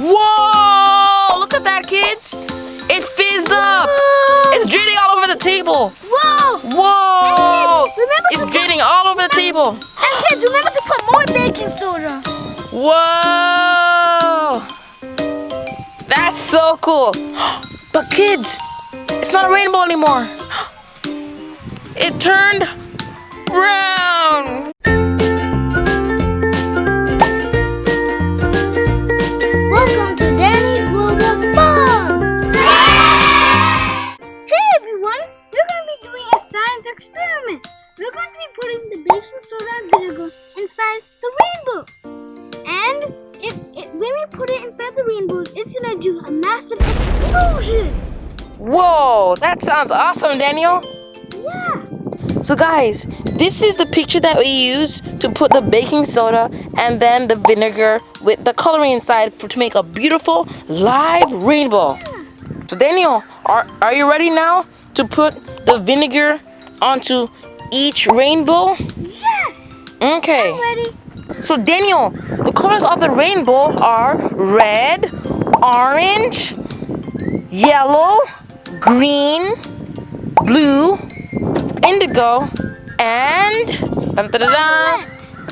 Whoa! Look at that, kids. It fizzed up. It's draining all over the table. Whoa! Whoa! And kids, It's draining all over the table. And kids, remember to put more baking soda. Whoa! That's so cool. But kids, it's not a rainbow anymore. It turned brown. Welcome to Danny's World of Fun! Hey everyone! We're going to be doing a science experiment. We're going to be putting the baking soda and vinegar inside the rainbow. And when we put it inside the rainbows, it's going to do a massive explosion. Whoa, that sounds awesome, Daniel. Yeah. So guys, this is the picture that we use to put the baking soda and then the vinegar with the coloring inside to make a beautiful live rainbow. So Daniel, are you ready now to put the vinegar onto each rainbow? Yes. Okay. I'm ready. So Daniel, the colors of the rainbow are red, orange, yellow, green, blue, indigo, and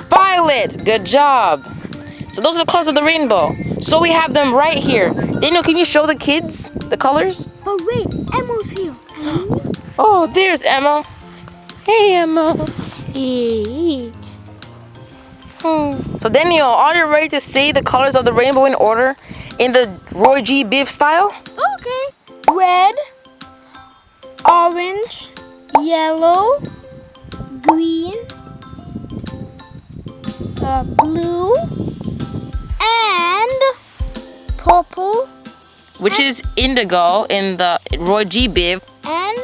violet. Good job. So those are the colors of the rainbow. So we have them right here. Daniel, can you show the kids the colors? But wait, Emma's here. Oh, there's Emma. Hey, Emma. Hey. So Daniel, are you ready to say the colors of the rainbow in order in the Roy G. Biv style? Okay. Red, orange, yellow, green, blue, and purple, Which is indigo in the Roy G. Biv. and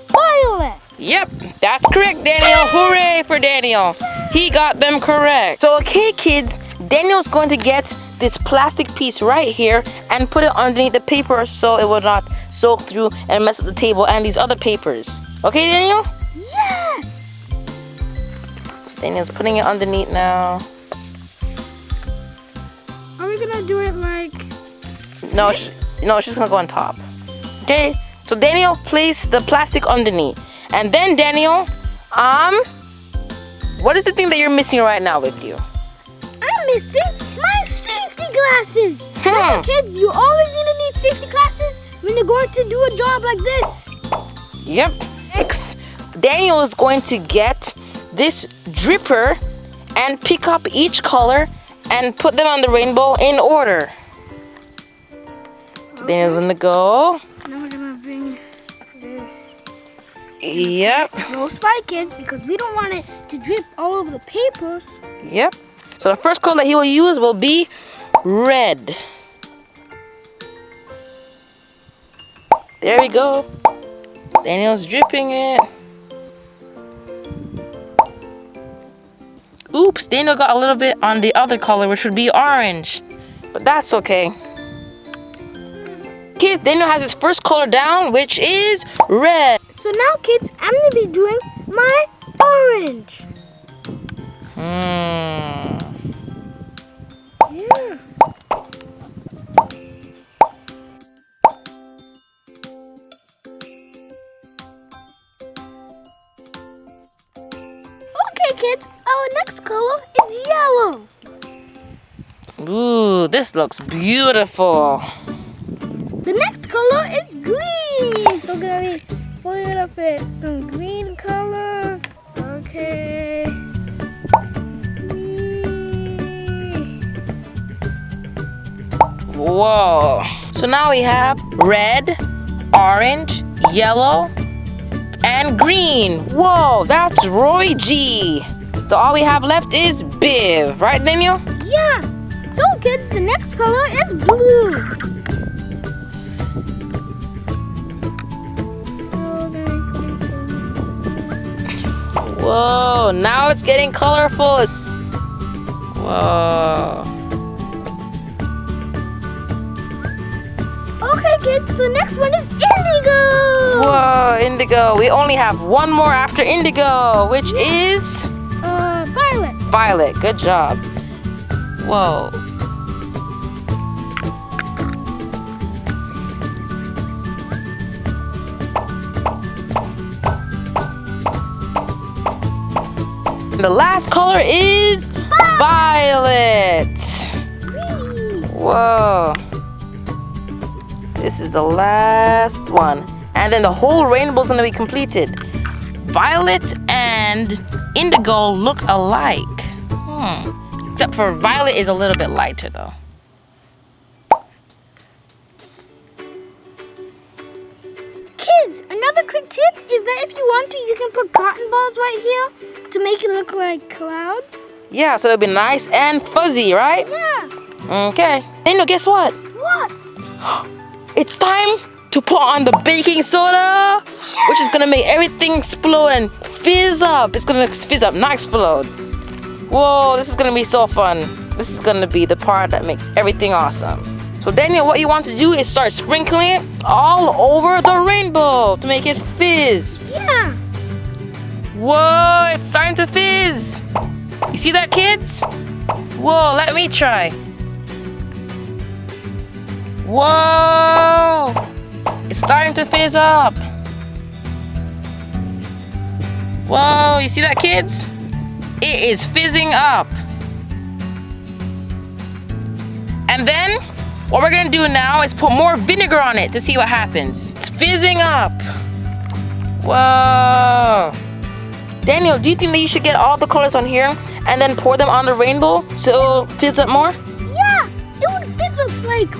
violet. Yep, that's correct, Daniel. Hooray for Daniel. He got them correct. So, okay, kids, Daniel's going to get this plastic piece right here and put it underneath the paper so it will not soak through and mess up the table and these other papers. Okay, Daniel? Yes. Daniel's putting it underneath now. Are we gonna do it like? No, it's just gonna go on top. Okay, so Daniel, place the plastic underneath. And then Daniel, what is the thing that you're missing right now with you? I'm missing my safety glasses. Remember, kids, you always need safety glasses when you're going to do a job like this. Yep. Next, Daniel is going to get this dripper and pick up each color and put them on the rainbow in order. So Daniel's gonna go. Now we're gonna bring this. Yep. No spy, kids, because we don't want it to drip all over the papers. Yep. So the first color that he will use will be red. There we go. Daniel's dripping it. Oops, Daniel got a little bit on the other color, which would be orange. But that's okay. Kids, Daniel has his first color down, which is red. So now, kids, I'm gonna be doing my orange. Hmm. Yeah. Okay, kids, our next color is yellow. Ooh, this looks beautiful. The next color is green. So we're gonna be filling it up with some green colors. Okay. Whoa. So now we have red, orange, yellow, and green. Whoa, that's Roy G. So all we have left is Biv. Right, Daniel? Yeah. So kids, the next color is blue. Whoa, now it's getting colorful. Whoa. Okay, kids, so next one is indigo. Whoa, indigo. We only have one more after indigo, which is Violet. violet. Good job. Whoa. The last color is violet. Whoa. This is the last one. And then the whole rainbow is going to be completed. Violet and indigo look alike. Except for violet is a little bit lighter though. Kids, another quick tip is that if you want to, you can put cotton balls right here to make it look like clouds. Yeah, so it'll be nice and fuzzy, right? Yeah. Okay. Daniel, guess what? What? It's time to put on the baking soda, which is gonna make everything explode and fizz up. It's gonna fizz up, not explode. Whoa, this is gonna be so fun. This is gonna be the part that makes everything awesome. So Daniel, what you want to do is start sprinkling it all over the rainbow to make it fizz. Yeah. Whoa, it's starting to fizz. You see that, kids? Whoa, let me try. Whoa, it's starting to fizz up. Whoa, you see that, kids? It is fizzing up. And then what we're gonna do now is put more vinegar on it to see what happens. It's fizzing up. Whoa. Daniel, do you think that you should get all the colors on here and then pour them on the rainbow so it'll fizz up more? Yeah, it would fizz up like.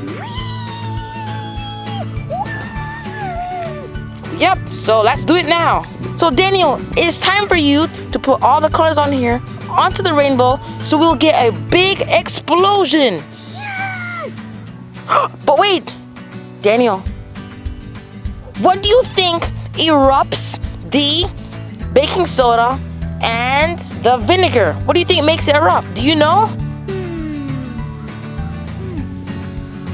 Yep, so let's do it now. So Daniel, it's time for you to put all the colors on here onto the rainbow so we'll get a big explosion. Yes! But wait, Daniel, what do you think erupts the baking soda and the vinegar? What do you think makes it erupt? Do you know?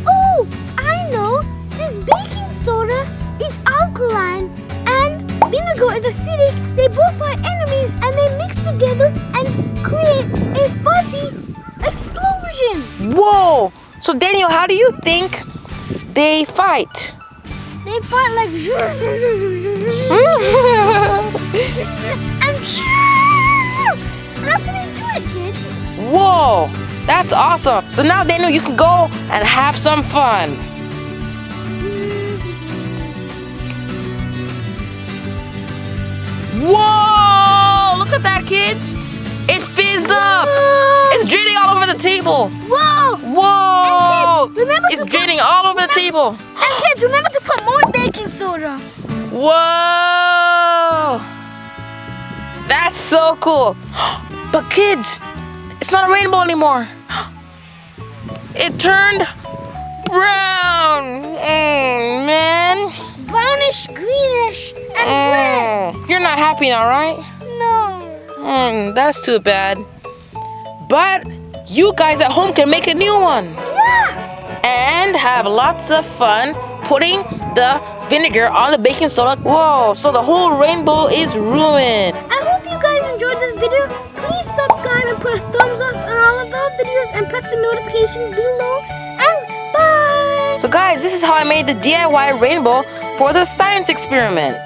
Oh, I know. Since baking soda is alkaline and vinegar is acidic, they both are enemies and they mix together and create a fuzzy explosion. Whoa! So Daniel, how do you think they fight? They fight like and that's how they do it, kids. Whoa! That's awesome. So now Daniel, you can go and have some fun. Whoa! Look at that, kids. It fizzed up. It's draining all over the table. Whoa! Whoa! And kids, remember It's draining all over the table. And kids, remember to put more baking soda. Whoa! That's so cool. But kids, it's not a rainbow anymore. It turned brown. Man. Brownish, greenish, and red. You're not happy now, right? No. That's too bad. But you guys at home can make a new one. Yeah. And have lots of fun putting the vinegar on the baking soda. Whoa, so the whole rainbow is ruined. I hope you guys enjoyed this video. Please subscribe and put a thumbs up on all of our videos and press the notification below. And bye! So guys, this is how I made the DIY rainbow for the science experiment.